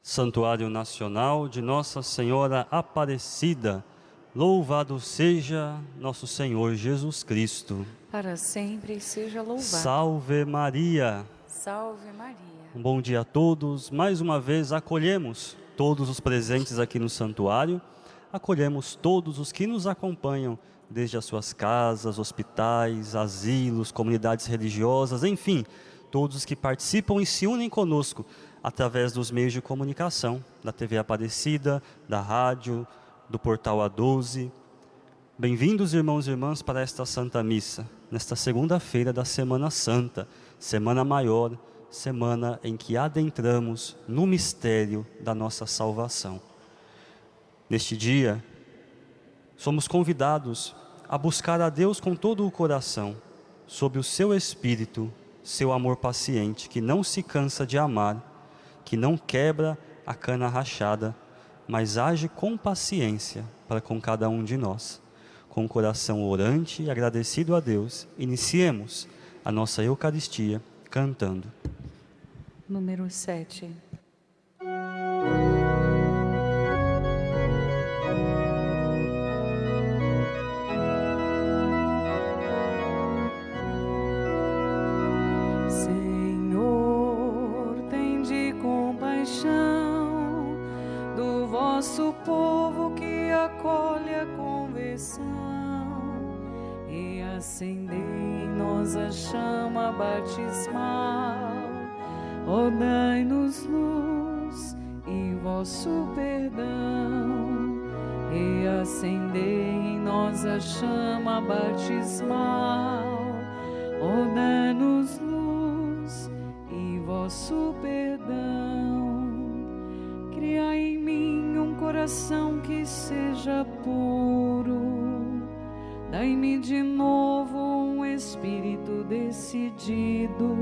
Santuário Nacional de Nossa Senhora Aparecida. Louvado seja nosso Senhor Jesus Cristo. Para sempre seja louvado. Salve Maria. Salve Maria. Um bom dia a todos. Mais uma vez acolhemos todos os presentes aqui no santuário. Acolhemos todos os que nos acompanham desde as suas casas, hospitais, asilos, comunidades religiosas, enfim, todos os que participam e se unem conosco através dos meios de comunicação, da TV Aparecida, da rádio, do portal A12. Bem-vindos, irmãos e irmãs, para esta Santa Missa, nesta segunda-feira da Semana Santa, Semana Maior, semana em que adentramos no mistério da nossa salvação. Neste dia, somos convidados a buscar a Deus com todo o coração, sob o seu Espírito, seu amor paciente, que não se cansa de amar, que não quebra a cana rachada, mas age com paciência para com cada um de nós. Com o coração orante e agradecido a Deus, iniciemos a nossa Eucaristia cantando. Número 7. Do vosso povo que acolhe a conversão e acendei em nós a chama batismal. Ó, dai-nos luz e vosso perdão e acendei em nós a chama batismal. Ó, dai-nos luz e vosso perdão. Cria em mim um coração que seja puro. Dai-me de novo um espírito decidido.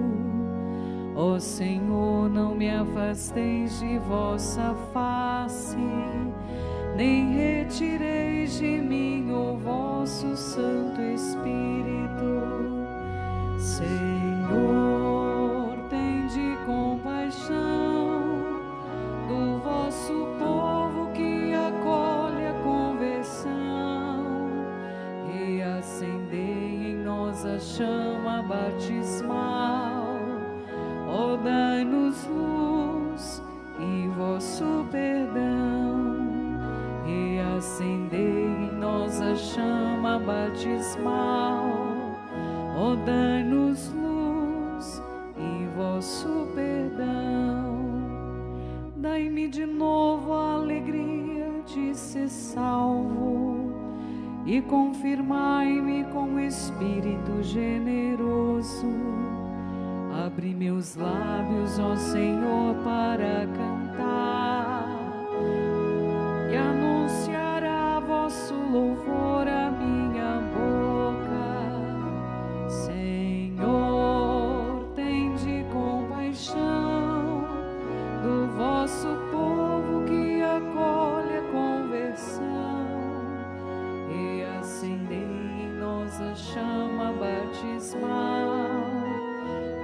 Ó Senhor, não me afasteis de vossa face, nem retireis de mim o vosso Santo Espírito. Senhor, tende compaixão do vosso povo que acolhe a conversão e acendei em nós a chama batismal. Ó, dai-nos luz e vosso perdão e acendei em nós a chama batismal. Ó, dai-nos luz e vosso perdão. Dai-me de novo a alegria de ser salvo e confirmai-me com o Espírito generoso. Abre meus lábios, ó Senhor, para cantar e anunciará vosso louvor a minha boca. Senhor, tende compaixão do vosso povo que acolhe a conversão e acendei em nós a chama batismal.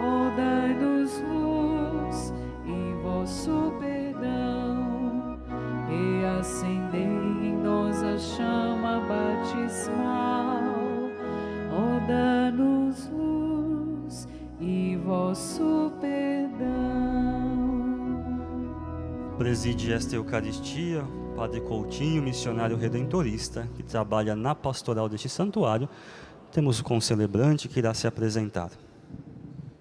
Ó, dai-nos luz e vosso perdão e acendei em nós a chama batismal. Ó, dai-nos luz e vosso perdão. Preside esta Eucaristia Padre Coutinho, missionário redentorista, que trabalha na pastoral deste santuário. Temos o concelebrante que irá se apresentar.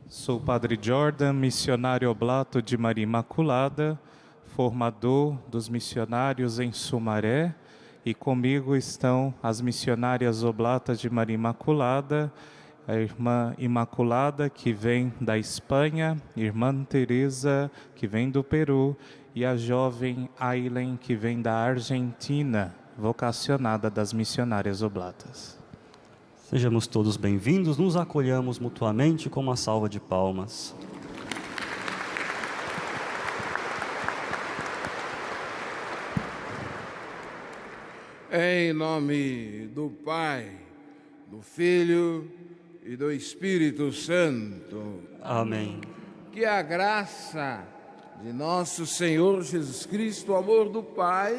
Sou Padre Jordan, missionário oblato de Maria Imaculada, formador dos missionários em Sumaré, e comigo estão as missionárias oblatas de Maria Imaculada, a irmã Imaculada, que vem da Espanha, irmã Teresa, que vem do Peru, e a jovem Ailen, que vem da Argentina, vocacionada das missionárias oblatas. Sejamos todos bem-vindos, nos acolhamos mutuamente com uma salva de palmas. Em nome do Pai, do Filho e do Espírito Santo. Amém. Que a graça de nosso Senhor Jesus Cristo, o amor do Pai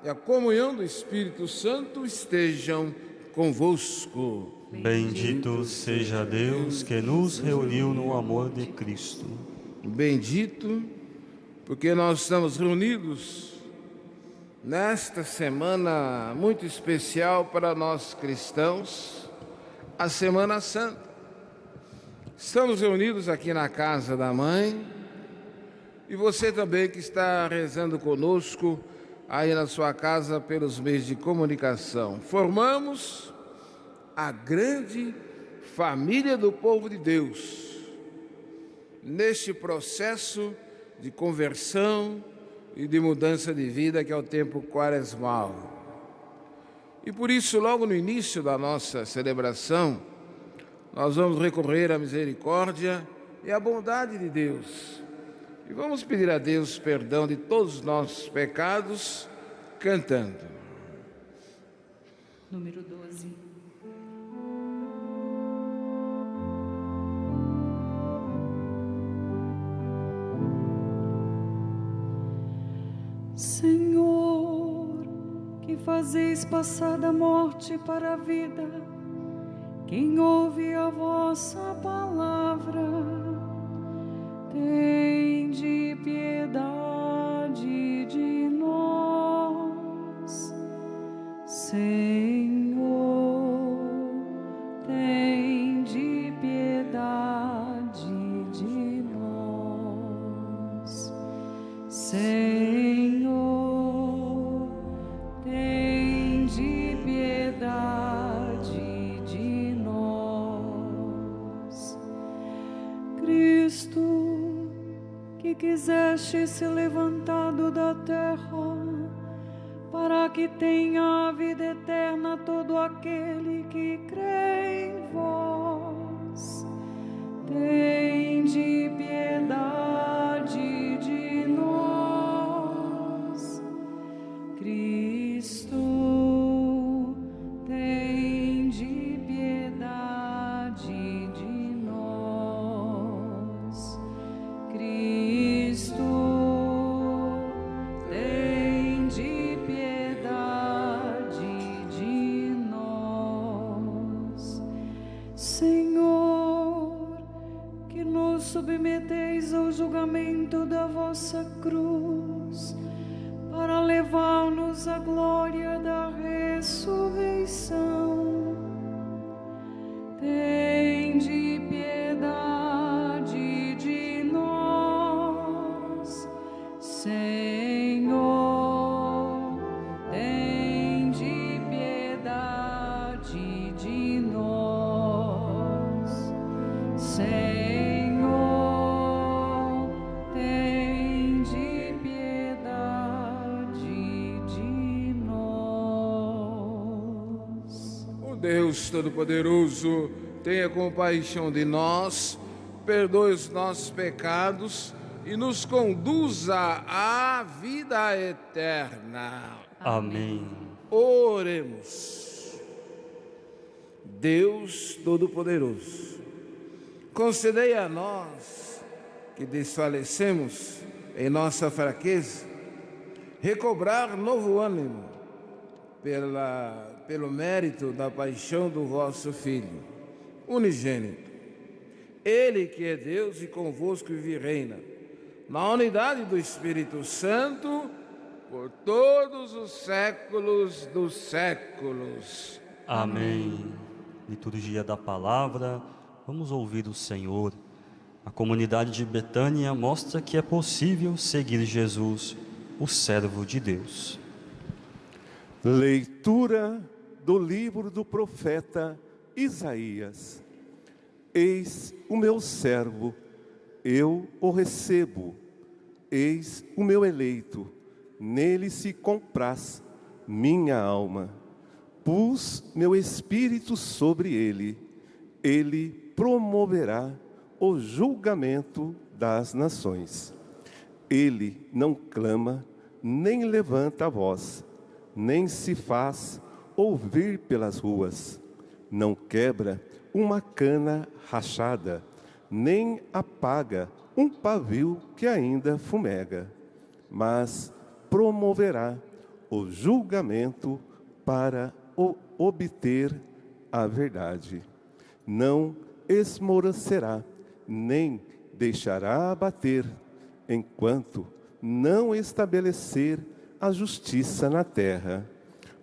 e a comunhão do Espírito Santo estejam convosco. Bendito seja Deus que nos reuniu no amor de Cristo. Bendito, porque nós estamos reunidos nesta semana muito especial para nós cristãos, a Semana Santa. Estamos reunidos aqui na casa da Mãe e você também que está rezando conosco aí na sua casa pelos meios de comunicação. Formamos a grande família do povo de Deus neste processo de conversão e de mudança de vida que é o tempo quaresmal. E por isso, logo no início da nossa celebração, nós vamos recorrer à misericórdia e à bondade de Deus. E vamos pedir a Deus perdão de todos os nossos pecados, cantando. Número 12. Senhor, que fazeis passar da morte para a vida, quem ouve a vossa palavra, tende piedade de nós. Senhor, tende piedade de nós. Senhor, tende piedade de nós. Cristo, que quiseste ser levantado da terra, para que tenha a vida eterna todo aquele que crê em vós, tende piedade de nós. Cristo, tende piedade de nós. Cristo, tende piedade de nós. Senhor, que nos submeteis ao julgamento da vossa cruz, para levar-nos à glória da ressurreição. Tende piedade de nós, Senhor, tende piedade de nós, Senhor, tende piedade de nós. O Deus Todo-Poderoso tenha compaixão de nós, perdoe os nossos pecados e nos conduza à vida eterna. Amém. Oremos. Deus Todo-Poderoso, concedei a nós que desfalecemos em nossa fraqueza, recobrar novo ânimo pelo mérito da paixão do vosso Filho, unigênito. Ele que é Deus e convosco vive e reina, na unidade do Espírito Santo, por todos os séculos dos séculos. Amém. Liturgia da Palavra, vamos ouvir o Senhor. A comunidade de Betânia mostra que é possível seguir Jesus, o servo de Deus. Leitura do livro do profeta Isaías. Eis o meu servo, eu o recebo. Eis o meu eleito, nele se compraz minha alma. Pus meu espírito sobre ele, ele promoverá o julgamento das nações. Ele não clama, nem levanta a voz, nem se faz ouvir pelas ruas. Não quebra uma cana rachada, nem apaga um pavio que ainda fumega, mas promoverá o julgamento para obter a verdade. Não esmorecerá, nem deixará abater, enquanto não estabelecer a justiça na terra.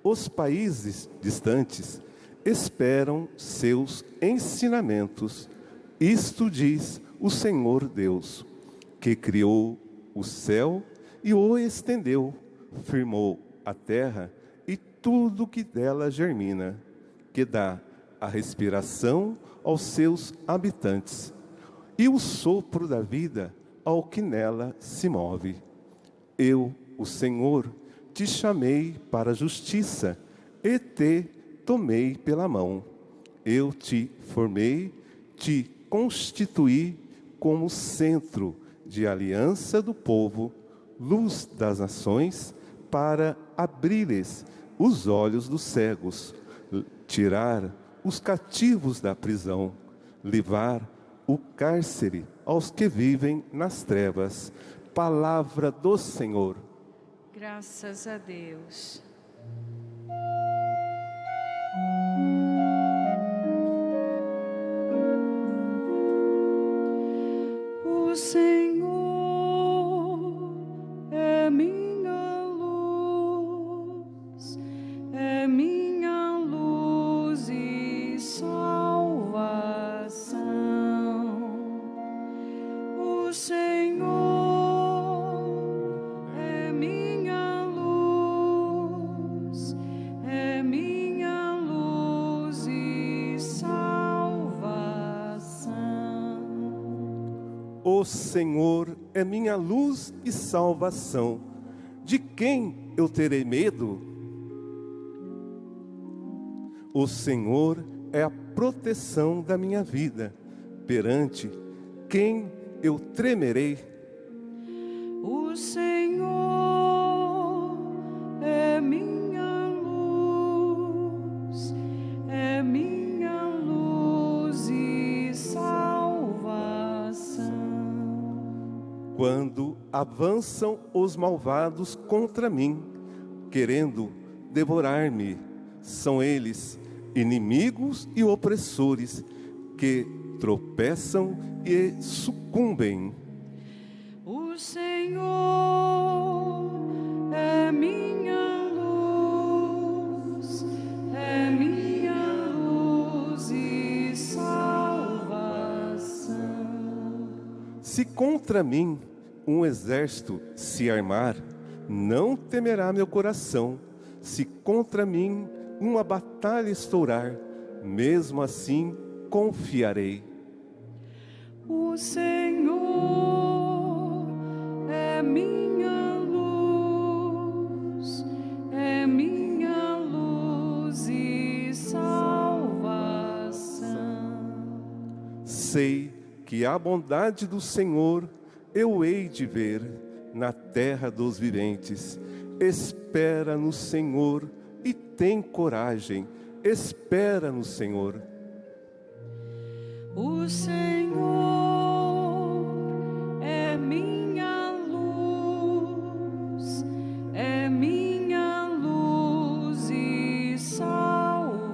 Os países distantes esperam seus ensinamentos. Isto diz o Senhor Deus, que criou o céu e o estendeu, firmou a terra e tudo que dela germina, que dá a respiração aos seus habitantes e o sopro da vida ao que nela se move. Eu, o Senhor, te chamei para a justiça e te tomei pela mão. Eu te formei, te constituí como centro de aliança do povo, luz das nações, para abrir-lhes os olhos dos cegos, tirar os cativos da prisão, livrar o cárcere aos que vivem nas trevas. Palavra do Senhor. Graças a Deus. O Senhor é minha luz e salvação. O Senhor é minha luz e salvação. O Senhor é minha luz e salvação. De quem eu terei medo? O Senhor é a proteção da minha vida. Perante quem eu tremerei? O Senhor é minha luz e salvação. Quando avançam os malvados contra mim, querendo devorar-me, são eles inimigos e opressores que tropeçam e sucumbem. O Senhor é minha luz e salvação. Se contra mim um exército se armar, não temerá meu coração. Se contra mim uma batalha estourar, mesmo assim confiarei. O Senhor é minha luz e salvação. Sei que a bondade do Senhor eu hei de ver na terra dos viventes. Espera no Senhor e tem coragem. Espera no Senhor. O Senhor é minha luz e salvação.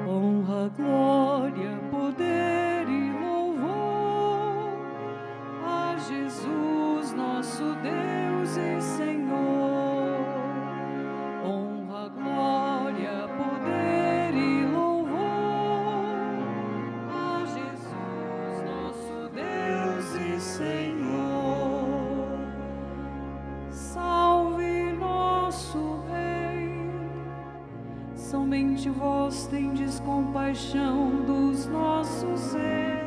Honra, glória, poder e louvor a Jesus, nosso Deus e Senhor. Honra, glória, poder e louvor a Jesus, nosso Deus e Senhor. Salve nosso Rei. Somente vós tendes compaixão dos nossos erros.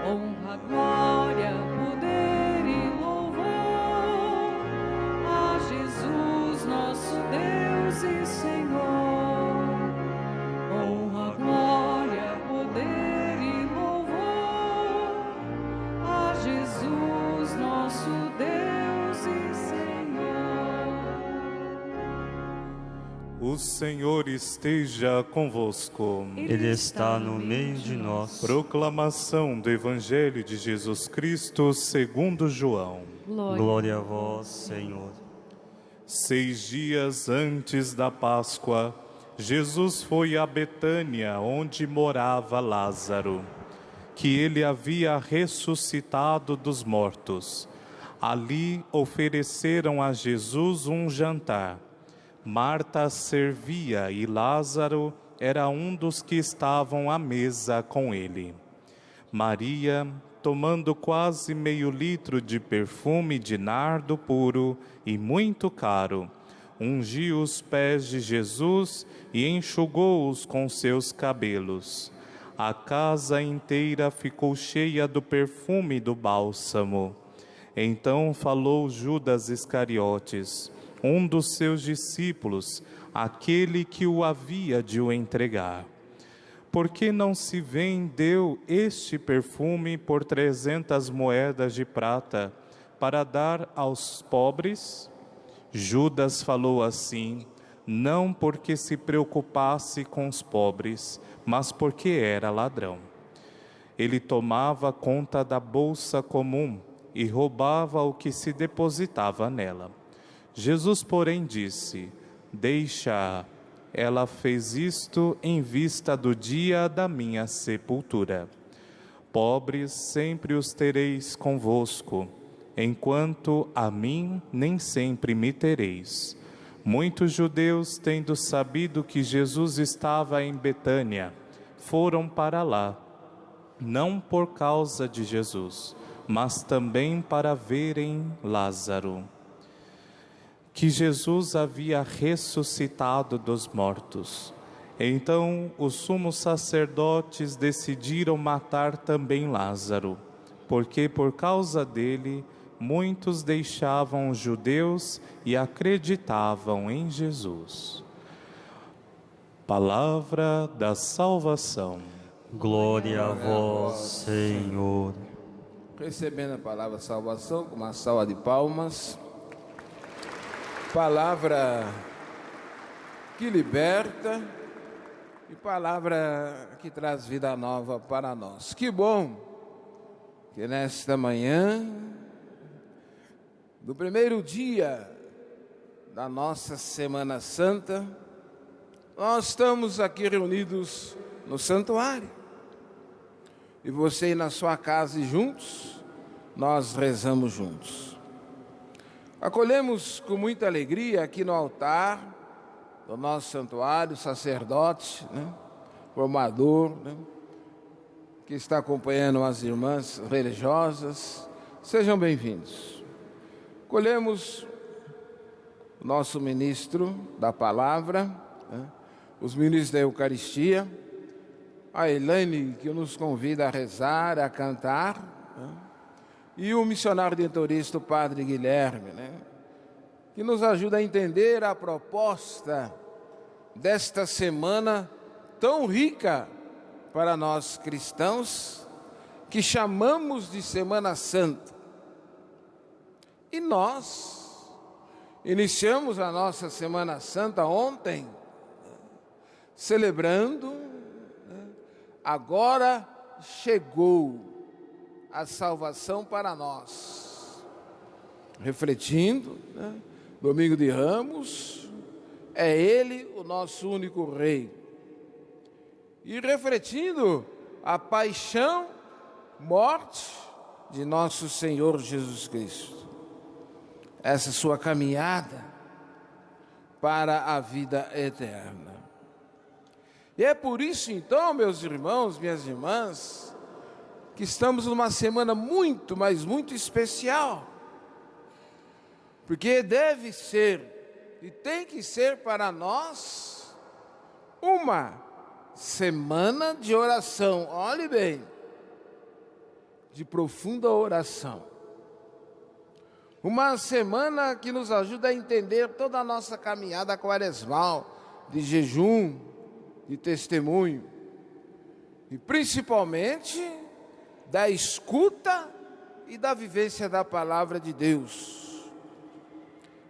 Honra, glória, poder e louvor a Jesus, nosso Deus e Senhor. O Senhor esteja convosco. Ele está no meio de nós. Proclamação do Evangelho de Jesus Cristo segundo João. Glória a vós, Senhor. 6 dias antes da Páscoa, Jesus foi a Betânia, onde morava Lázaro, que ele havia ressuscitado dos mortos. Ali ofereceram a Jesus um jantar. Marta servia e Lázaro era um dos que estavam à mesa com ele. Maria, tomando quase meio litro de perfume de nardo puro e muito caro, ungiu os pés de Jesus e enxugou-os com seus cabelos. A casa inteira ficou cheia do perfume do bálsamo. Então falou Judas Iscariotes, um dos seus discípulos, aquele que o havia de o entregar. Por que não se vendeu este perfume por 300 moedas de prata para dar aos pobres? Judas falou assim, não porque se preocupasse com os pobres, mas porque era ladrão. Ele tomava conta da bolsa comum e roubava o que se depositava nela. Jesus, porém, disse, deixa-a, ela fez isto em vista do dia da minha sepultura. Pobres sempre os tereis convosco, enquanto a mim nem sempre me tereis. Muitos judeus, tendo sabido que Jesus estava em Betânia, foram para lá, não por causa de Jesus, mas também para verem Lázaro, que Jesus havia ressuscitado dos mortos. Então os sumos sacerdotes decidiram matar também Lázaro, porque por causa dele muitos deixavam os judeus e acreditavam em Jesus. Palavra da salvação. Glória a vós, Senhor. Recebendo a palavra salvação com uma salva de palmas. Palavra que liberta e palavra que traz vida nova para nós. Que bom que nesta manhã, do primeiro dia da nossa Semana Santa, nós estamos aqui reunidos no santuário. E você ir na sua casa e juntos, nós rezamos juntos. Acolhemos com muita alegria aqui no altar do nosso santuário, o sacerdote, formador, que está acompanhando as irmãs religiosas. Sejam bem-vindos. Acolhemos o nosso ministro da palavra, os ministros da Eucaristia, a Elaine, que nos convida a rezar, a cantar, e o missionário dentorista, o Padre Guilherme, que nos ajuda a entender a proposta desta semana tão rica para nós cristãos, que chamamos de Semana Santa. E nós iniciamos a nossa Semana Santa ontem, celebrando, agora chegou a salvação para nós. Refletindo, Domingo de Ramos, é Ele o nosso único Rei. E refletindo a paixão, morte de nosso Senhor Jesus Cristo. Essa sua caminhada para a vida eterna. E é por isso então, meus irmãos, minhas irmãs, que estamos numa semana muito, mas muito especial. Porque deve ser, e tem que ser para nós, uma semana de oração. Olhe bem, de profunda oração. Uma semana que nos ajuda a entender toda a nossa caminhada quaresmal, de jejum, de testemunho, e principalmente da escuta e da vivência da palavra de Deus.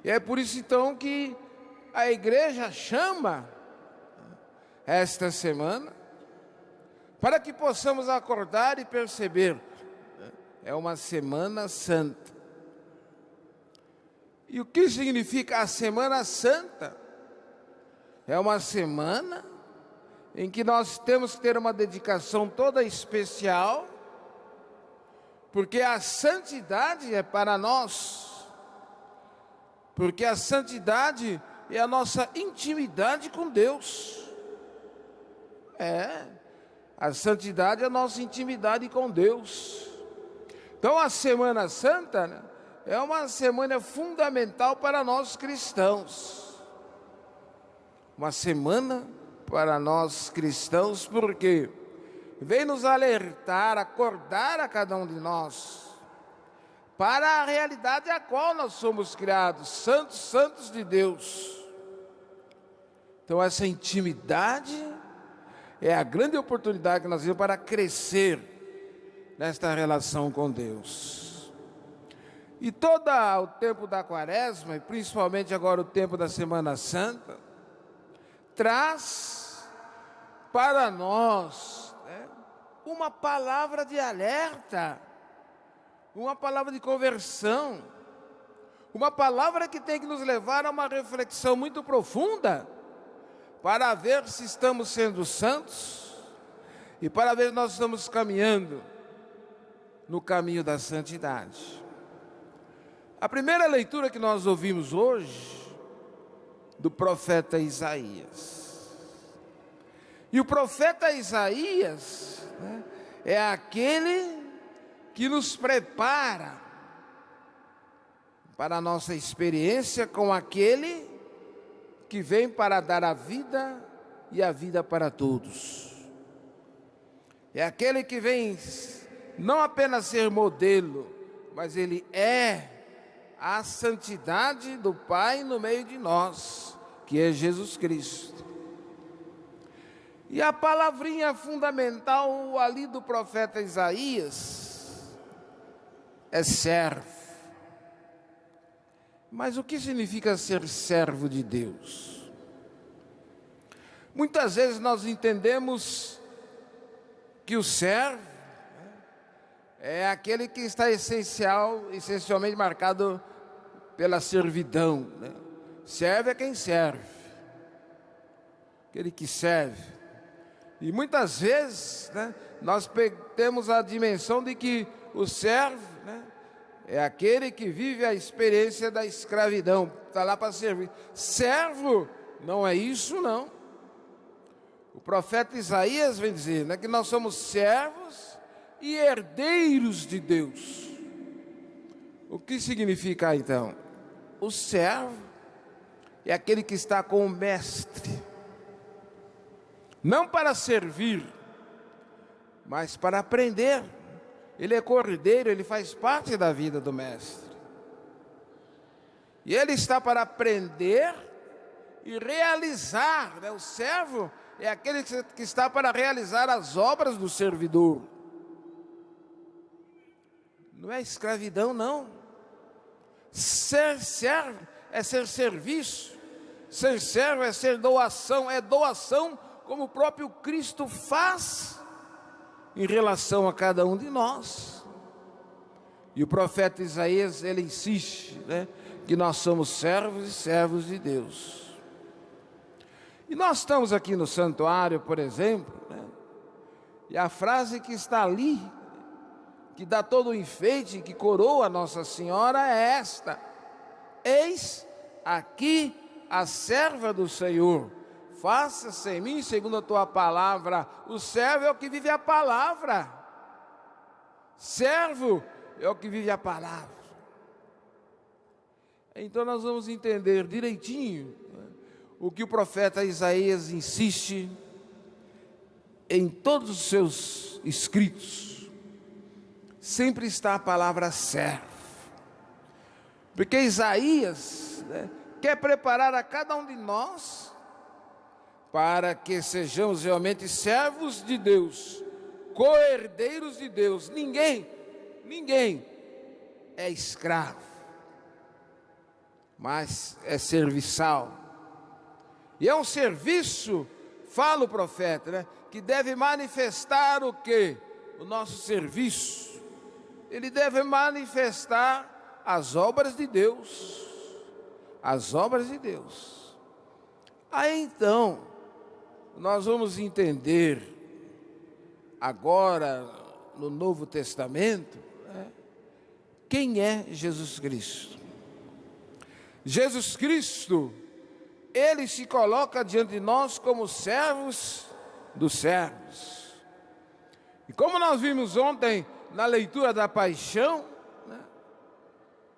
E é por isso então que a igreja chama esta semana para que possamos acordar e perceber, é uma Semana Santa. E o que significa a Semana Santa? É uma semana em que nós temos que ter uma dedicação toda especial, porque a santidade é para nós, porque a santidade é a nossa intimidade com Deus. A santidade é a nossa intimidade com Deus. Então a Semana Santa, né, é uma semana fundamental para nós cristãos. Uma semana para nós cristãos, porque vem nos alertar, acordar a cada um de nós para a realidade a qual nós somos criados, santos, santos de Deus. Então essa intimidade é a grande oportunidade que nós temos para crescer nesta relação com Deus. E todo o tempo da Quaresma, e principalmente agora o tempo da Semana Santa, traz para nós, né, uma palavra de alerta, uma palavra de conversão, uma palavra que tem que nos levar a uma reflexão muito profunda, para ver se estamos sendo santos e para ver se nós estamos caminhando no caminho da santidade. A primeira leitura que nós ouvimos hoje, do profeta Isaías. E o profeta Isaías, né, é aquele que nos prepara para a nossa experiência com aquele que vem para dar a vida e a vida para todos. É aquele que vem não apenas ser modelo, mas ele é a santidade do Pai no meio de nós, que é Jesus Cristo. E a palavrinha fundamental ali do profeta Isaías é servo. Mas o que significa ser servo de Deus? Muitas vezes nós entendemos que o servo é aquele que está essencialmente marcado pela servidão, né? Serve é quem serve, aquele que serve. E muitas vezes, né, nós temos a dimensão de que o servo, né, é aquele que vive a experiência da escravidão, está lá para servir. Servo não é isso, não. O profeta Isaías vem dizer, né, que nós somos servos e herdeiros de Deus. O que significa então? O servo é aquele que está com o mestre, não para servir, mas para aprender. Ele é cordeiro, ele faz parte da vida do mestre. E ele está para aprender e realizar, né? O servo é aquele que está para realizar as obras do servidor. Não é escravidão, não. Ser servo é ser serviço. Ser servo é ser doação. É doação como o próprio Cristo faz em relação a cada um de nós. E o profeta Isaías, ele insiste, né, que nós somos servos e servos de Deus. E nós estamos aqui no santuário, por exemplo, né, e a frase que está ali, que dá todo o enfeite, que coroa Nossa Senhora, é esta: eis aqui a serva do Senhor, faça-se em mim segundo a tua palavra. O servo é o que vive a palavra. Servo é o que vive a palavra. Então nós vamos entender direitinho, né, o que o profeta Isaías insiste em todos os seus escritos. Sempre está a palavra servo. Porque Isaías, né, quer preparar a cada um de nós para que sejamos realmente servos de Deus, co-herdeiros de Deus. Ninguém é escravo, mas é serviçal. E é um serviço, fala o profeta, né, que deve manifestar o quê? O nosso serviço. Ele deve manifestar as obras de Deus. As obras de Deus. Aí então, nós vamos entender agora no Novo Testamento, né, quem é Jesus Cristo. Jesus Cristo, Ele se coloca diante de nós como servos dos servos. E como nós vimos ontem na leitura da paixão, né,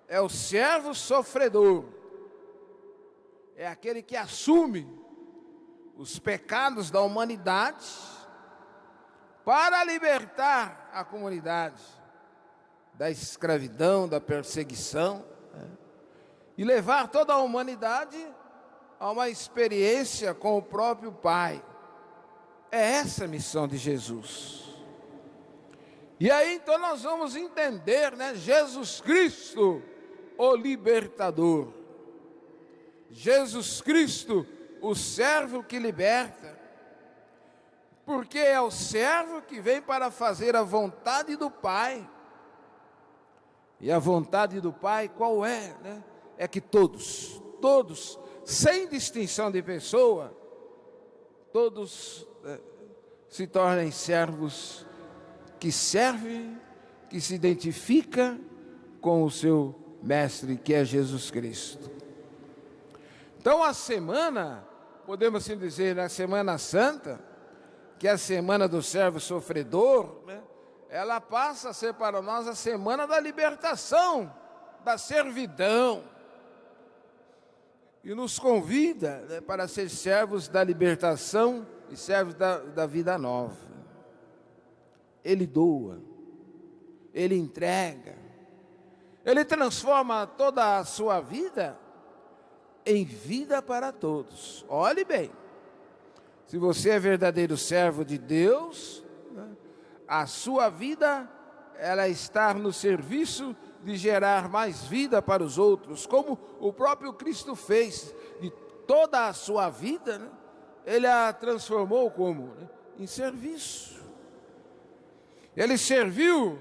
é o servo sofredor. É aquele que assume os pecados da humanidade para libertar a comunidade da escravidão, da perseguição, né, e levar toda a humanidade a uma experiência com o próprio Pai. É essa a missão de Jesus. E aí então nós vamos entender, né, Jesus Cristo, o libertador. Jesus Cristo, o servo que liberta. Porque é o servo que vem para fazer a vontade do Pai. E a vontade do Pai qual é, né? É que todos, sem distinção de pessoa, todos se tornem servos que servem, que se identifica com o seu mestre, que é Jesus Cristo. Então a semana, podemos assim dizer, a Semana Santa, que é a semana do servo sofredor, né, ela passa a ser para nós a semana da libertação, da servidão. E nos convida, né, para ser servos da libertação e servos da vida nova. Ele doa, Ele entrega, Ele transforma toda a sua vida em vida para todos. Olhe bem, se você é verdadeiro servo de Deus, né, a sua vida, ela está no serviço de gerar mais vida para os outros, como o próprio Cristo fez. De toda a sua vida, né, Ele a transformou como? Né, em serviço. Ele serviu,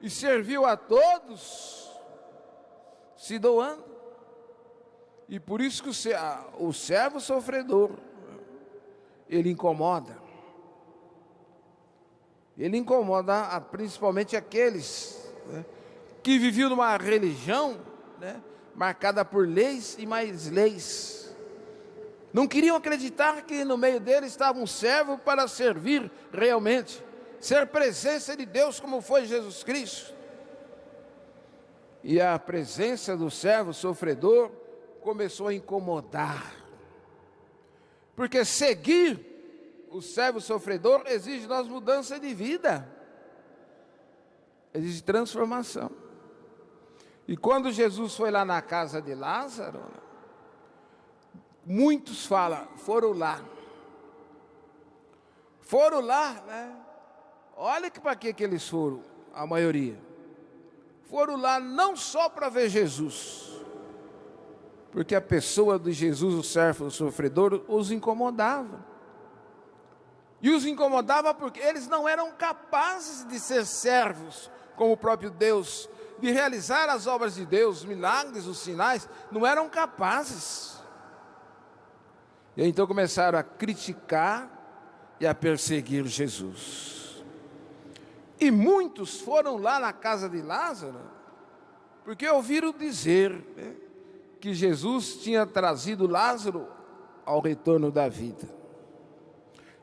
e serviu a todos, se doando. E por isso que o servo sofredor, ele incomoda. Ele incomoda principalmente aqueles, né, que viviam numa religião, né, marcada por leis e mais leis. Não queriam acreditar que no meio deles estava um servo para servir realmente, ser presença de Deus como foi Jesus Cristo. E a presença do servo sofredor começou a incomodar, porque seguir o servo sofredor exige de nós mudança de vida, exige transformação. E quando Jesus foi lá na casa de Lázaro, muitos falam, foram lá, né? Olha que para que eles foram, a maioria. Foram lá não só para ver Jesus, porque a pessoa de Jesus, o servo sofredor, os incomodava. E os incomodava porque eles não eram capazes de ser servos como o próprio Deus, de realizar as obras de Deus, os milagres, os sinais, não eram capazes. E então começaram a criticar e a perseguir Jesus. E muitos foram lá na casa de Lázaro, porque ouviram dizer, né, que Jesus tinha trazido Lázaro ao retorno da vida.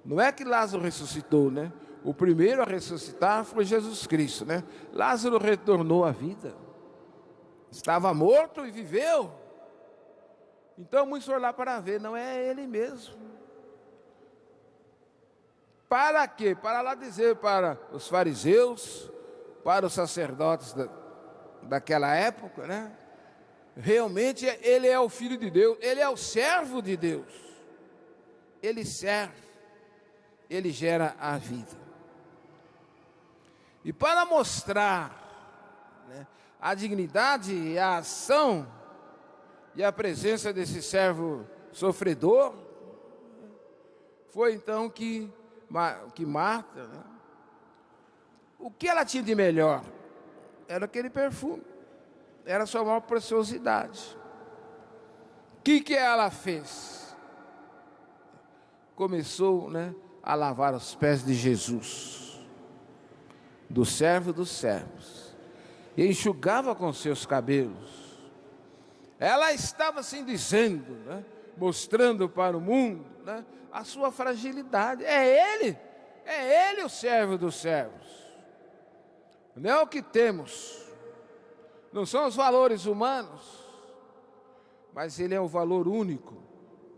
Não é que Lázaro ressuscitou, né? O primeiro a ressuscitar foi Jesus Cristo, né? Lázaro retornou à vida. Estava morto e viveu. Então muitos foram lá para ver, não é ele mesmo. Para quê? Para lá dizer para os fariseus, para os sacerdotes daquela época, né? Realmente ele é o Filho de Deus, ele é o servo de Deus. Ele serve, ele gera a vida. E para mostrar, né, a dignidade e a ação e a presença desse servo sofredor, foi então que Marta, né, o que ela tinha de melhor? Era aquele perfume, era a sua maior preciosidade. O que ela fez? Começou, né, a lavar os pés de Jesus, do servo dos servos, e enxugava com seus cabelos. Ela estava assim dizendo, né, mostrando para o mundo, né, a sua fragilidade. É Ele o servo dos servos. Não é o que temos, não são os valores humanos, mas Ele é o valor único.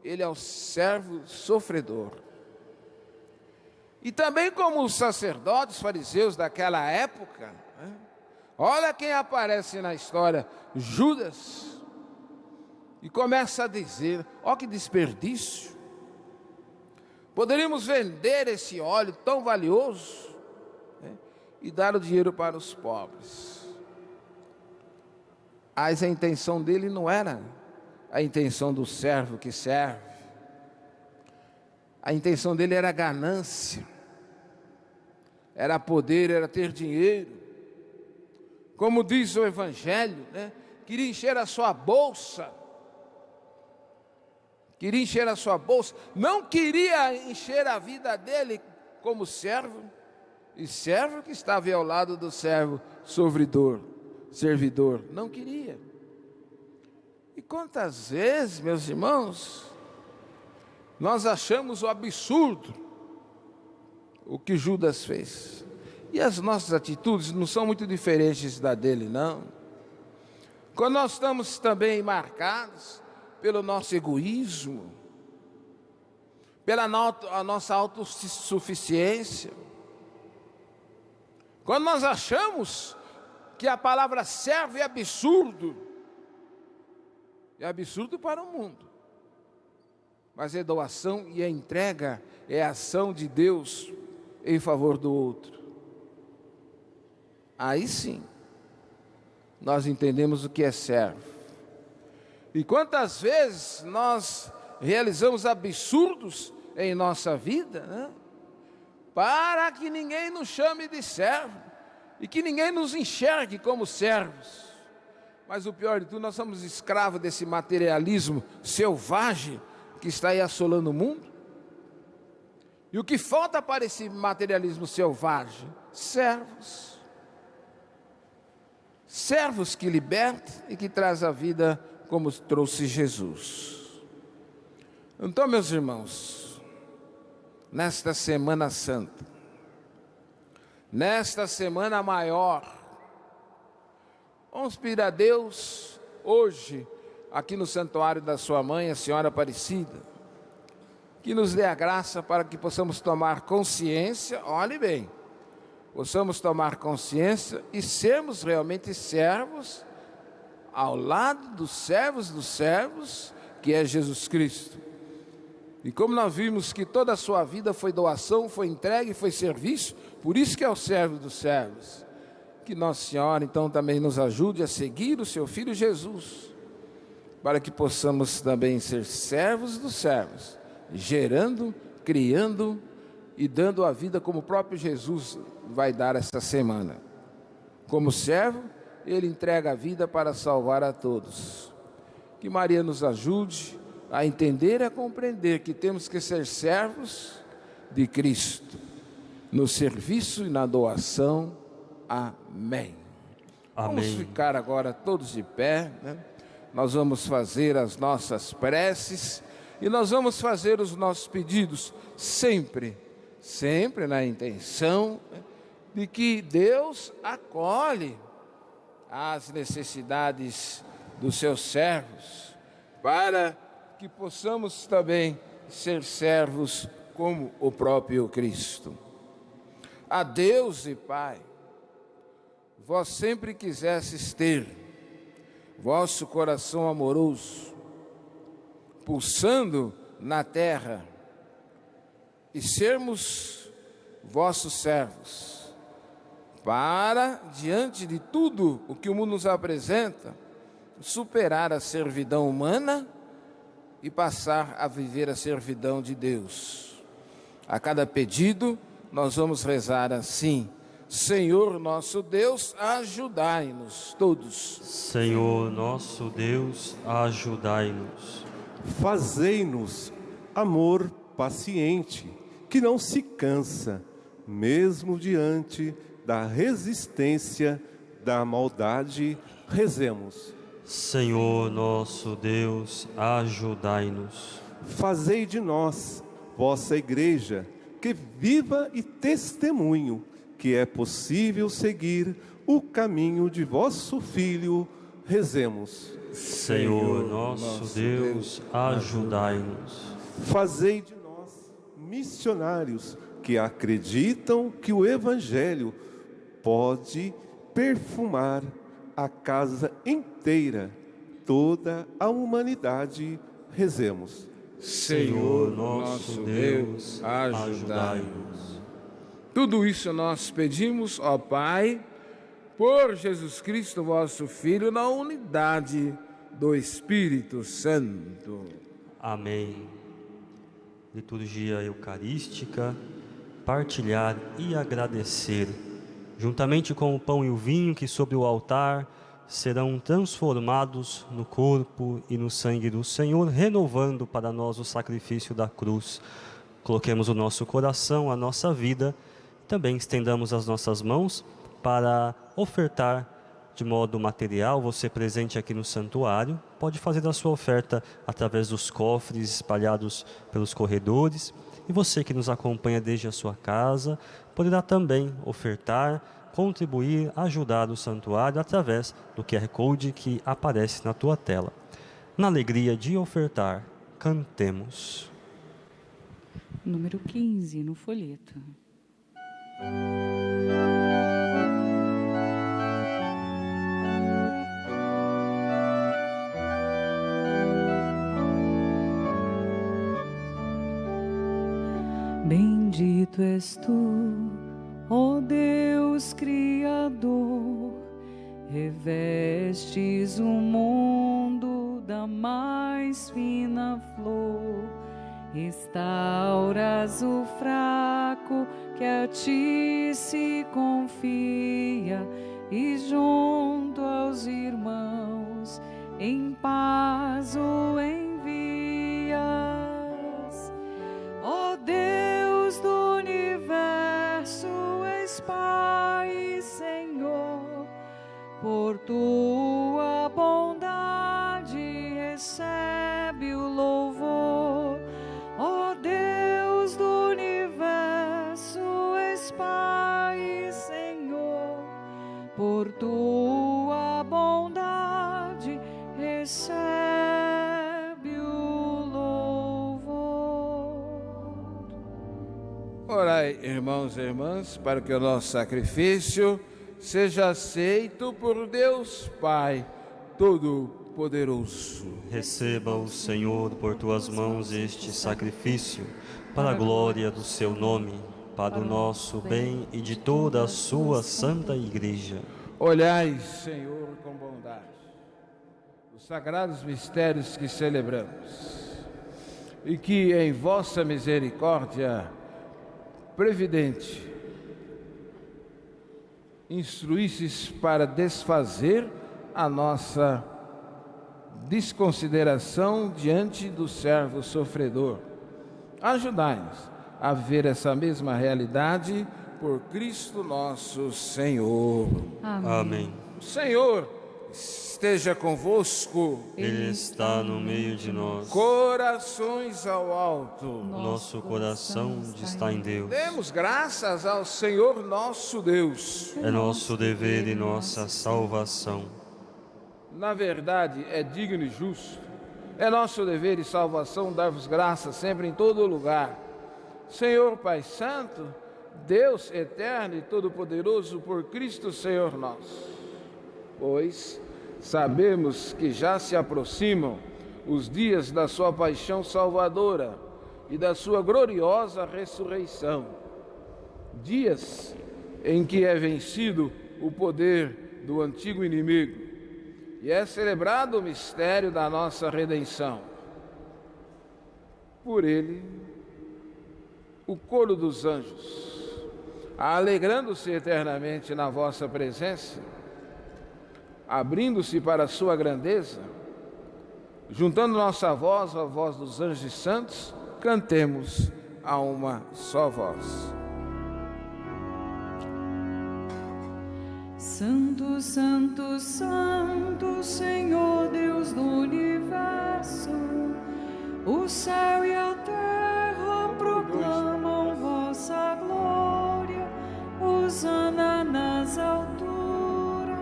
Ele é o servo sofredor. E também como os sacerdotes fariseus daquela época, né? Olha quem aparece na história, Judas, e começa a dizer, ó que desperdício, poderíamos vender esse óleo tão valioso, né, e dar o dinheiro para os pobres. Mas a intenção dele não era a intenção do servo que serve. A intenção dele era ganância, era poder, era ter dinheiro. Como diz o Evangelho, né? Queria encher a sua bolsa. Queria encher a sua bolsa. Não queria encher a vida dele como servo. E servo que estava ao lado do servo servidor. Não queria. E quantas vezes, meus irmãos, nós achamos o absurdo o que Judas fez. E as nossas atitudes não são muito diferentes da dele, não. Quando nós estamos também marcados pelo nosso egoísmo, pela a nossa autossuficiência, quando nós achamos que a palavra servo é absurdo para o mundo, mas é doação e é entrega, é ação de Deus em favor do outro. Aí sim, nós entendemos o que é servo. E quantas vezes nós realizamos absurdos em nossa vida, né? Para que ninguém nos chame de servo e que ninguém nos enxergue como servos. Mas o pior de tudo, nós somos escravos desse materialismo selvagem que está aí assolando o mundo. E o que falta para esse materialismo selvagem? Servos. Servos que libertam e que trazem a vida como trouxe Jesus. Então, meus irmãos, nesta Semana Santa, nesta Semana Maior, vamos pedir a Deus hoje, aqui no santuário da sua mãe, a Senhora Aparecida, que nos dê a graça para que possamos tomar consciência, olhe bem, possamos tomar consciência e sermos realmente servos ao lado dos servos, que é Jesus Cristo. E como nós vimos que toda a sua vida foi doação, foi entregue, foi serviço, por isso que é o servo dos servos. Que Nossa Senhora então também nos ajude a seguir o seu Filho Jesus, para que possamos também ser servos dos servos, gerando, criando e dando a vida como o próprio Jesus vai dar esta semana. Como servo, Ele entrega a vida para salvar a todos. Que Maria nos ajude a entender e a compreender que temos que ser servos de Cristo, no serviço e na doação. Amém. Amém. Vamos ficar agora todos de pé, né? Nós vamos fazer as nossas preces e nós vamos fazer os nossos pedidos sempre na intenção de que Deus acolhe as necessidades dos seus servos, para que possamos também ser servos como o próprio Cristo. A Deus e Pai, vós sempre quisesses ter vosso coração amoroso pulsando na terra e sermos vossos servos, para, diante de tudo o que o mundo nos apresenta, superar a servidão humana e passar a viver a servidão de Deus. A cada pedido, nós vamos rezar assim: Senhor nosso Deus, ajudai-nos todos. Senhor nosso Deus, ajudai-nos. Fazei-nos amor paciente, que não se cansa, mesmo diante da resistência da maldade. Rezemos. Senhor nosso Deus, ajudai-nos. Fazei de nós, vossa Igreja, que viva e testemunho que é possível seguir o caminho de vosso Filho. Rezemos. Senhor nosso Deus, ajudai-nos. Fazei de nós missionários que acreditam que o Evangelho pode perfumar a casa inteira, toda a humanidade. Rezemos. Senhor nosso Deus, ajudai-nos. Tudo isso nós pedimos, ó Pai, por Jesus Cristo, vosso Filho, na unidade do Espírito Santo. Amém. Liturgia eucarística, partilhar e agradecer, juntamente com o pão e o vinho que sobre o altar serão transformados no corpo e no sangue do Senhor, renovando para nós o sacrifício da cruz. Coloquemos o nosso coração, a nossa vida, também estendamos as nossas mãos para ofertar de modo material. Você presente aqui no santuário pode fazer a sua oferta através dos cofres espalhados pelos corredores, e você que nos acompanha desde a sua casa poderá também ofertar, contribuir, ajudar o santuário através do QR Code que aparece na tua tela. Na alegria de ofertar, cantemos. Número 15, no folheto. Bendito és tu, ó Deus Criador, revestes o mundo da mais fina flor, restauras o fraco que a ti se confia, e junto aos irmãos em paz o envias. Ó Deus do universo, és Pai e Senhor, por tua bondade recebe o louvor. Ó Deus do universo, és Pai e Senhor, por tua bondade recebe o louvor. Orai, irmãos e irmãs, para que o nosso sacrifício seja aceito por Deus Pai Todo-Poderoso. Receba o Senhor por tuas mãos este sacrifício, para a glória do seu nome, para o nosso bem e de toda a sua santa Igreja. Olhai, Senhor, com bondade, os sagrados mistérios que celebramos, e que em vossa misericórdia previdente instruísses para desfazer a nossa desconsideração diante do servo sofredor. Ajudai-nos a ver essa mesma realidade por Cristo nosso Senhor. Amém. O Senhor esteja convosco. Ele está no meio de nós. Corações ao alto. Nosso coração está em Deus. Demos graças ao Senhor nosso Deus. É nosso dever e nossa salvação. Na verdade, é digno e justo. É nosso dever e salvação dar-vos graças sempre em todo lugar. Senhor Pai Santo, Deus eterno e todo-poderoso, por Cristo Senhor nosso. Pois sabemos que já se aproximam os dias da sua paixão salvadora e da sua gloriosa ressurreição. Dias em que é vencido o poder do antigo inimigo e é celebrado o mistério da nossa redenção. Por ele, o coro dos anjos, alegrando-se eternamente na vossa presença, abrindo-se para a sua grandeza, juntando nossa voz à voz dos anjos e santos, cantemos a uma só voz. Santo, Santo, Santo, Senhor Deus do universo, o céu e a terra proclamam vossa glória, hosana nas alturas.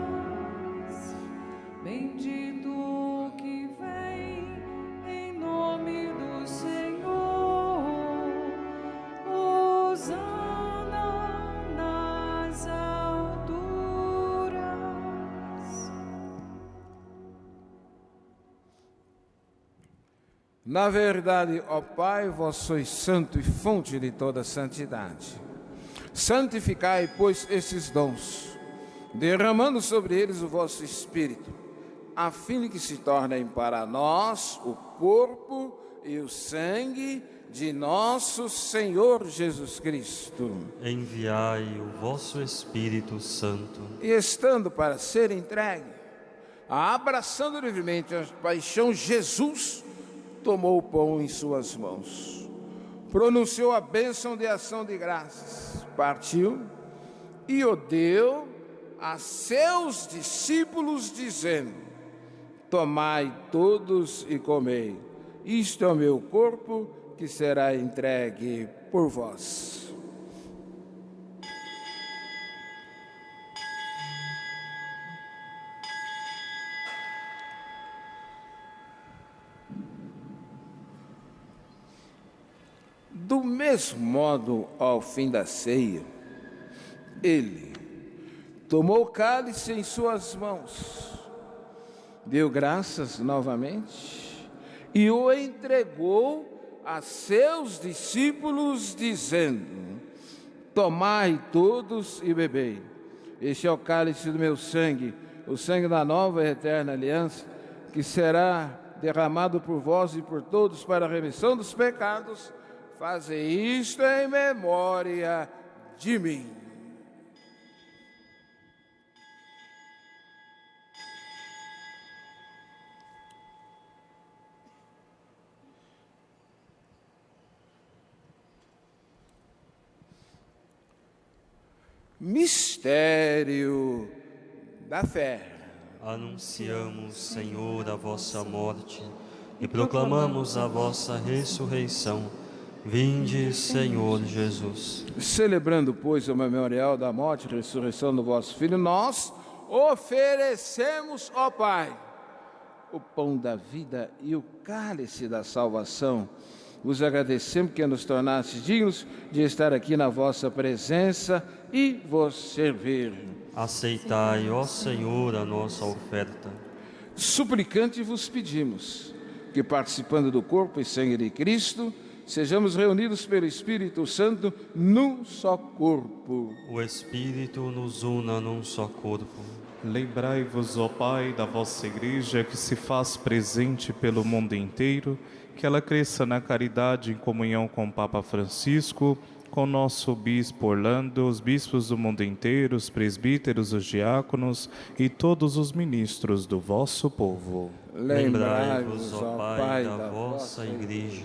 Bendito o que vem em nome do Senhor, hosana nas alturas. Na verdade, ó Pai, vós sois santo e fonte de toda santidade. Santificai, pois, esses dons, derramando sobre eles o vosso Espírito, a fim de que se tornem para nós o corpo e o sangue de nosso Senhor Jesus Cristo. Enviai o vosso Espírito Santo. E estando para ser entregue, abraçando livremente a paixão, Jesus tomou o pão em suas mãos, pronunciou a bênção de ação de graças, partiu e o deu a seus discípulos, dizendo: tomai todos e comei, isto é o meu corpo que será entregue por vós. Do mesmo modo, ao fim da ceia, ele tomou o cálice em suas mãos, deu graças novamente e o entregou a seus discípulos, dizendo: tomai todos e bebei, este é o cálice do meu sangue, o sangue da nova e eterna aliança, que será derramado por vós e por todos para a remissão dos pecados. Fazei isto em memória de mim. Mistério da fé. Anunciamos, Senhor, a vossa morte e proclamamos a vossa ressurreição. Vinde, Senhor Jesus. Celebrando, pois, o memorial da morte e ressurreição do vosso Filho, nós oferecemos, ó Pai, o pão da vida e o cálice da salvação. Vos agradecemos que nos tornastes dignos de estar aqui na vossa presença e vos servir. Aceitai, ó Senhor, a nossa oferta. Suplicante vos pedimos que, participando do corpo e sangue de Cristo, sejamos reunidos pelo Espírito Santo num só corpo. O Espírito nos una num só corpo. Lembrai-vos, ó Pai, da vossa Igreja, que se faz presente pelo mundo inteiro, que ela cresça na caridade em comunhão com o Papa Francisco, com nosso Bispo Orlando, os bispos do mundo inteiro, os presbíteros, os diáconos e todos os ministros do vosso povo. Lembrai-vos, ó Pai, da vossa Igreja.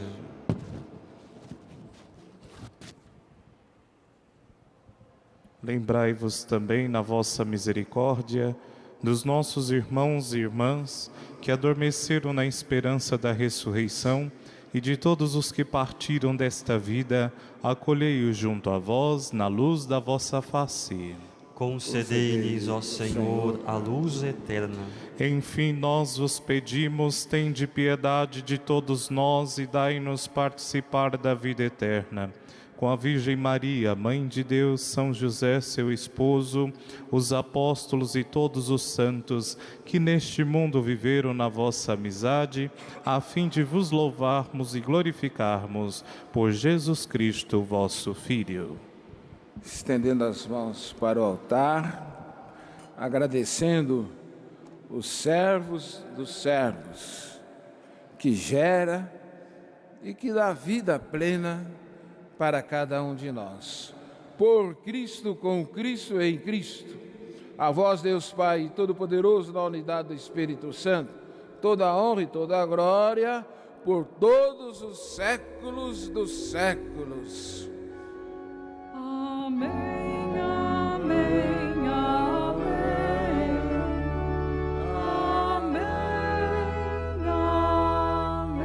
Lembrai-vos também, na vossa misericórdia, dos nossos irmãos e irmãs que adormeceram na esperança da ressurreição e de todos os que partiram desta vida, acolhei-os junto a vós, na luz da vossa face. Concedei-lhes, ó Senhor, a luz eterna. Enfim, nós vos pedimos, tende piedade de todos nós e dai-nos participar da vida eterna. Com a Virgem Maria, Mãe de Deus, São José, seu esposo, os apóstolos e todos os santos que neste mundo viveram na vossa amizade, a fim de vos louvarmos e glorificarmos por Jesus Cristo, vosso Filho. Estendendo as mãos para o altar, agradecendo os servos dos servos, que gera e que dá vida plena para cada um de nós. Por Cristo, com Cristo e em Cristo. A vós, Deus Pai Todo-Poderoso, na unidade do Espírito Santo, toda a honra e toda a glória, por todos os séculos dos séculos. Amém, amém, amém. Amém, amém.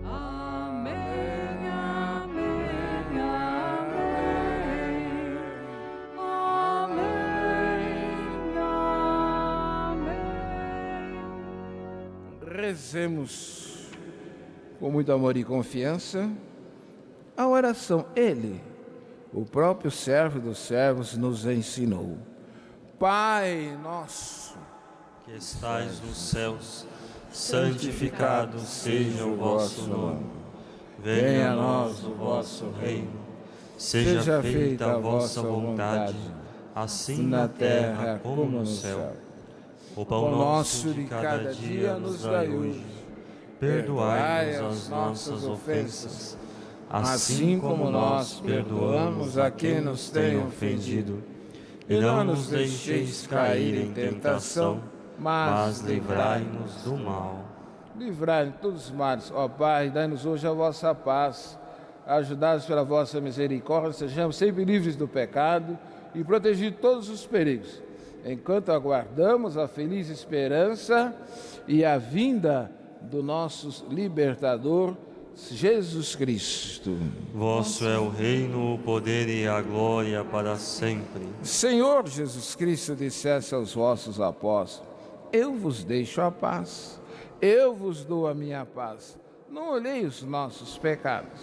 Amém, amém, amém. Rezemos com muito amor e confiança a oração. Ele, o próprio servo dos servos, nos ensinou. Pai nosso, Que estais nos céus, santificado seja o vosso nome. Venha a nós o vosso reino. Seja feita a vossa vontade, assim na terra como no céu. O pão nosso de cada dia nos dai hoje. Perdoai-nos as nossas ofensas, assim como nós perdoamos a quem nos tem ofendido. E não nos deixeis cair em tentação, mas livrai-nos do mal. livrai-nos de todos os males. Ó Pai, dai-nos hoje a vossa paz. Ajudados pela vossa misericórdia, sejamos sempre livres do pecado e protegidos de todos os perigos, enquanto aguardamos a feliz esperança e a vinda do nosso libertador, Jesus Cristo. Vosso é o reino, o poder e a glória para sempre. Senhor Jesus Cristo, disseste aos vossos apóstolos: eu vos deixo a paz, eu vos dou a minha paz. Não olhei os nossos pecados,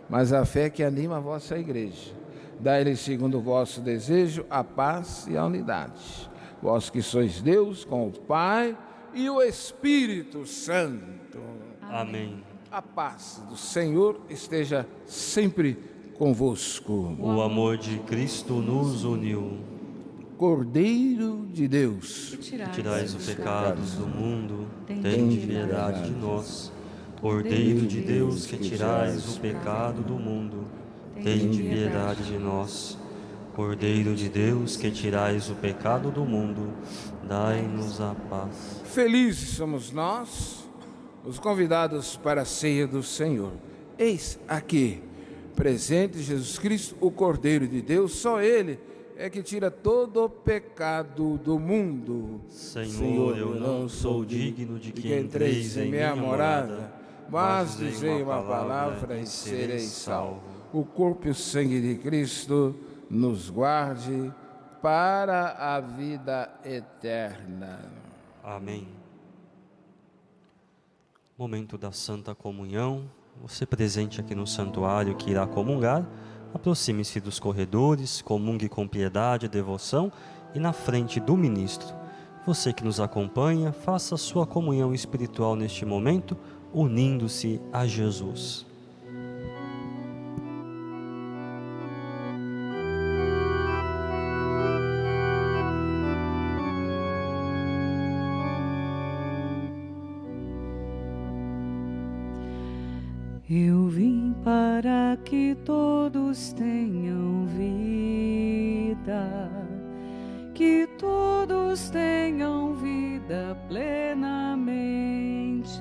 mas a fé que anima a vossa igreja. Dai-lhe, segundo o vosso desejo, a paz e a unidade. Vós que sois Deus, com o Pai e o Espírito Santo. Amém. A paz do Senhor esteja sempre convosco. O amor de Cristo nos uniu. Cordeiro de Deus, Que tirais os pecados do mundo, tende piedade de nós. Cordeiro de Deus, que tirais o pecado do mundo, tende piedade de nós. Cordeiro de Deus, que tirais o pecado do mundo, dai-nos a paz. felizes somos nós, os convidados para a ceia do Senhor. Eis aqui, presente Jesus Cristo, o Cordeiro de Deus, só Ele é que tira todo o pecado do mundo. Senhor, eu não sou digno de que entreis em minha morada, mas dizei uma palavra e serei salvo. O corpo e o sangue de Cristo nos guarde para a vida eterna. Amém. Momento da Santa Comunhão. Você presente aqui no santuário que irá comungar, aproxime-se dos corredores, comungue com piedade e devoção e na frente do ministro. Você que nos acompanha, faça a sua comunhão espiritual neste momento, unindo-se a Jesus. Eu vim para que todos tenham vida, que todos tenham vida plenamente.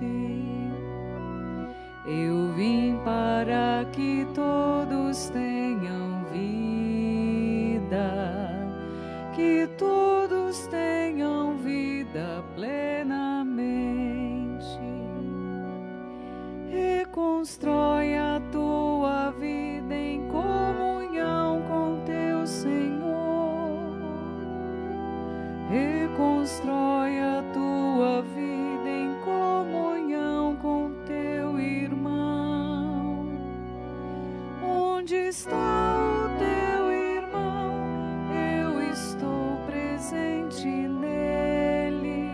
Eu vim para que todos tenham vida, que todos tenham vida plenamente. Reconstrói a tua vida em comunhão com teu Senhor. Reconstrói a tua vida em comunhão com teu irmão. Onde está o teu irmão? Eu estou presente nele.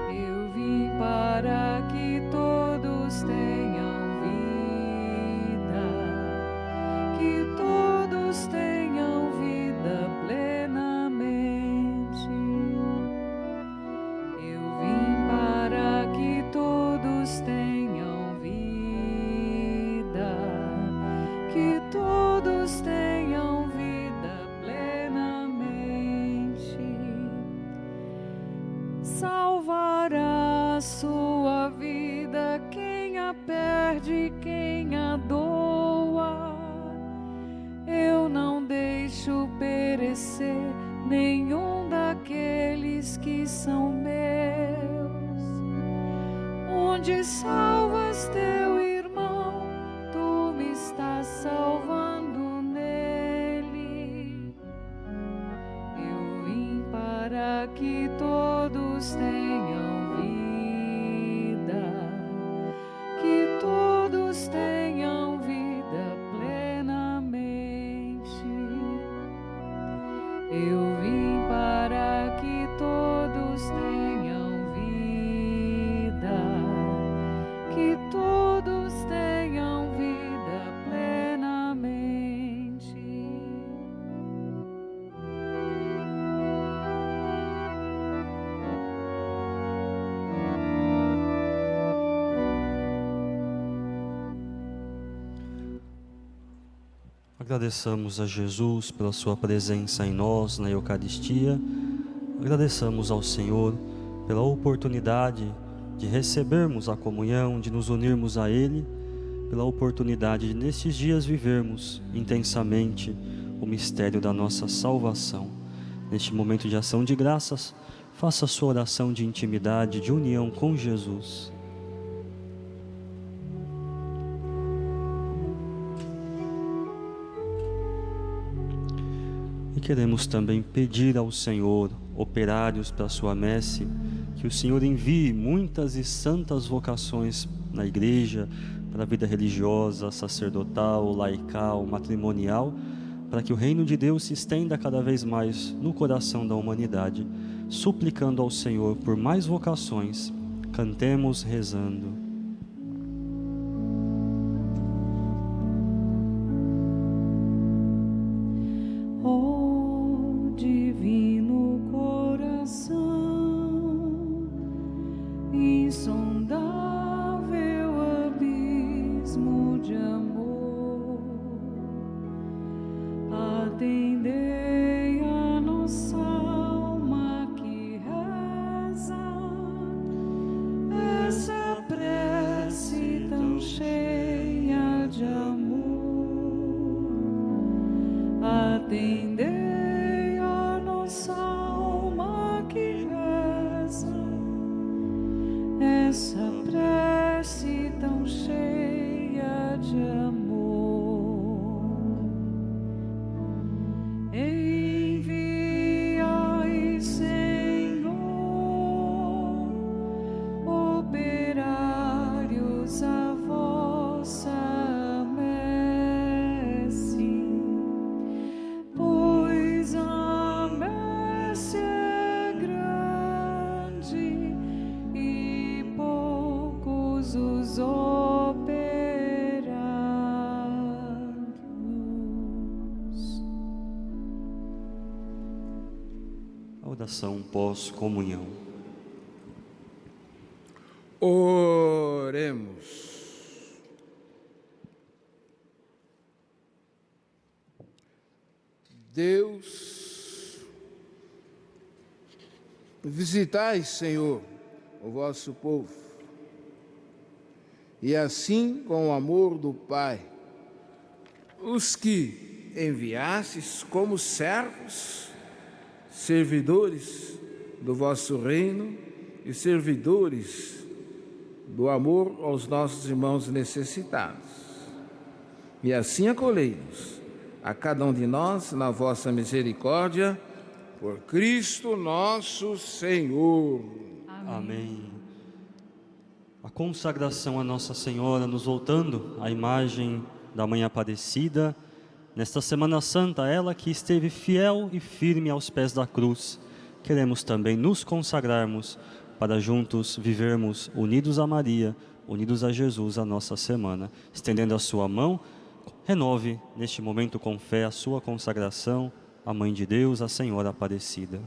Eu vim para que todos tenham vida, que todos tenham vida plenamente. sua vida, quem a perde, quem a doa. Eu não deixo perecer nenhum daqueles que são meus. Onde salvas teu irmão, tu me estás salvando nele. Eu vim para que todos tenham vida, que todos tenham vida plenamente. Eu vim para que todos tenham vida, que todos tenham vida plenamente. Agradeçamos a Jesus pela sua presença em nós na Eucaristia. Agradeçamos ao Senhor pela oportunidade de recebermos a comunhão, de nos unirmos a Ele, pela oportunidade de nestes dias vivermos intensamente o mistério da nossa salvação. Neste momento de ação de graças, faça a sua oração de intimidade, de união com Jesus. E queremos também pedir ao Senhor, operários para a sua messe, que o Senhor envie muitas e santas vocações na igreja, para a vida religiosa, sacerdotal, laical, matrimonial, para que o reino de Deus se estenda cada vez mais no coração da humanidade. Suplicando ao Senhor por mais vocações, cantemos rezando. Atendei a nossa alma que reza, essa prece tão cheia de amor. Atendei a nossa alma que reza, essa prece tão cheia de amor. Enviai, Senhor, operários à vossa messe, pois a messe é grande e poucos os operários. Oração pós-comunhão. Oremos. Deus, visitai, Senhor, o vosso povo, e assim, com o amor do Pai, os que enviastes como servos, servidores do vosso reino e servidores do amor aos nossos irmãos necessitados. E assim acolhei-nos a cada um de nós na vossa misericórdia, por Cristo nosso Senhor. Amém. A consagração a Nossa Senhora, nos voltando à imagem da Mãe Aparecida, nesta Semana Santa, ela que esteve fiel e firme aos pés da cruz, queremos também nos consagrarmos para juntos vivermos unidos a Maria, unidos a Jesus a nossa semana. Estendendo a sua mão, renove neste momento com fé a sua consagração à Mãe de Deus, a Senhora Aparecida.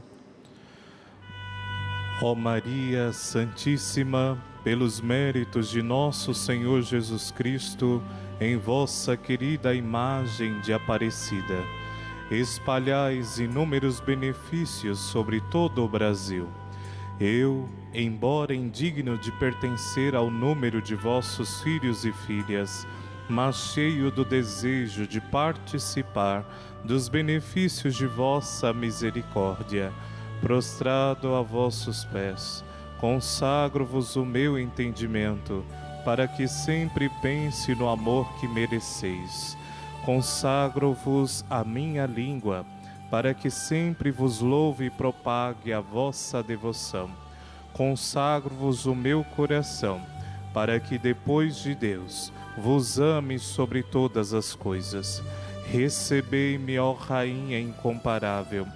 Ó Maria Santíssima, pelos méritos de nosso Senhor Jesus Cristo, em vossa querida imagem de Aparecida, espalhais inúmeros benefícios sobre todo o Brasil. Eu, embora indigno de pertencer ao número de vossos filhos e filhas, mas cheio do desejo de participar dos benefícios de vossa misericórdia, prostrado a vossos pés, consagro-vos o meu entendimento, para que sempre pense no amor que mereceis. Consagro-vos a minha língua, para que sempre vos louve e propague a vossa devoção. Consagro-vos o meu coração, para que depois de Deus vos ame sobre todas as coisas. Recebei-me, ó Rainha incomparável,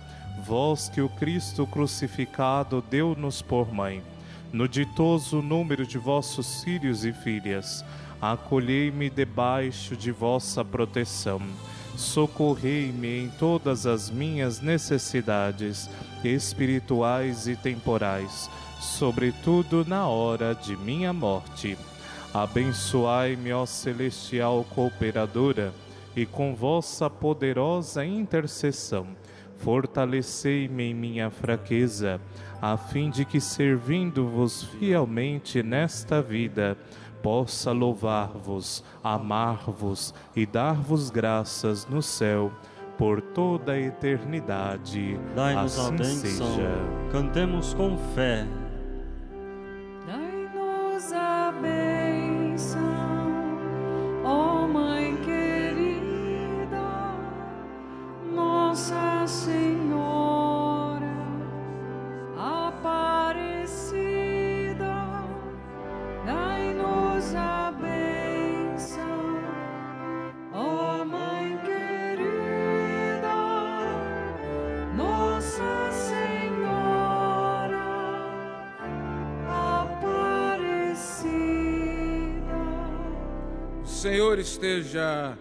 vós que o Cristo crucificado deu-nos por mãe. No ditoso número de vossos filhos e filhas, acolhei-me debaixo de vossa proteção. Socorrei-me em todas as minhas necessidades espirituais e temporais, sobretudo na hora de minha morte. Abençoai-me, ó celestial cooperadora, e com vossa poderosa intercessão, fortalecei-me em minha fraqueza, a fim de que, servindo-vos fielmente nesta vida, possa louvar-vos, amar-vos e dar-vos graças no céu por toda a eternidade. Dai-nos a assim bênção, seja. cantemos com fé. Dai-nos a bênção, ó Mãe querida, Nossa Senhora Aparecida. Dai-nos a bênção, ó Mãe querida, Nossa Senhora Aparecida. O Senhor esteja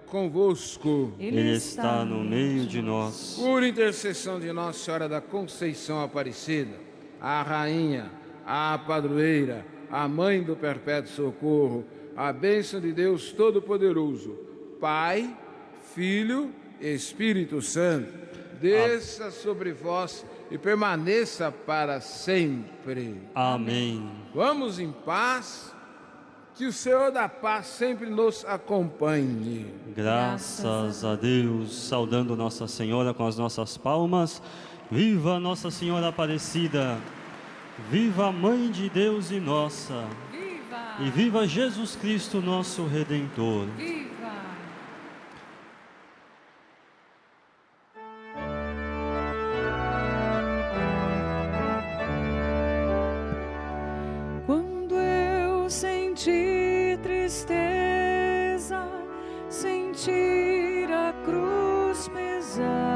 convosco. Ele está no meio de nós. Por intercessão de Nossa Senhora da Conceição Aparecida, a Rainha, a Padroeira, a Mãe do Perpétuo Socorro, a bênção de Deus Todo-Poderoso, Pai, Filho e Espírito Santo, desça sobre vós e permaneça para sempre. Amém. Vamos em paz, que o Senhor da paz sempre nos acompanhe. Graças a Deus, saudando Nossa Senhora com as nossas palmas. Viva Nossa Senhora Aparecida! Viva a Mãe de Deus e nossa! Viva! E viva Jesus Cristo, nosso Redentor! Viva! Quando eu senti tristeza, sentir a cruz pesar,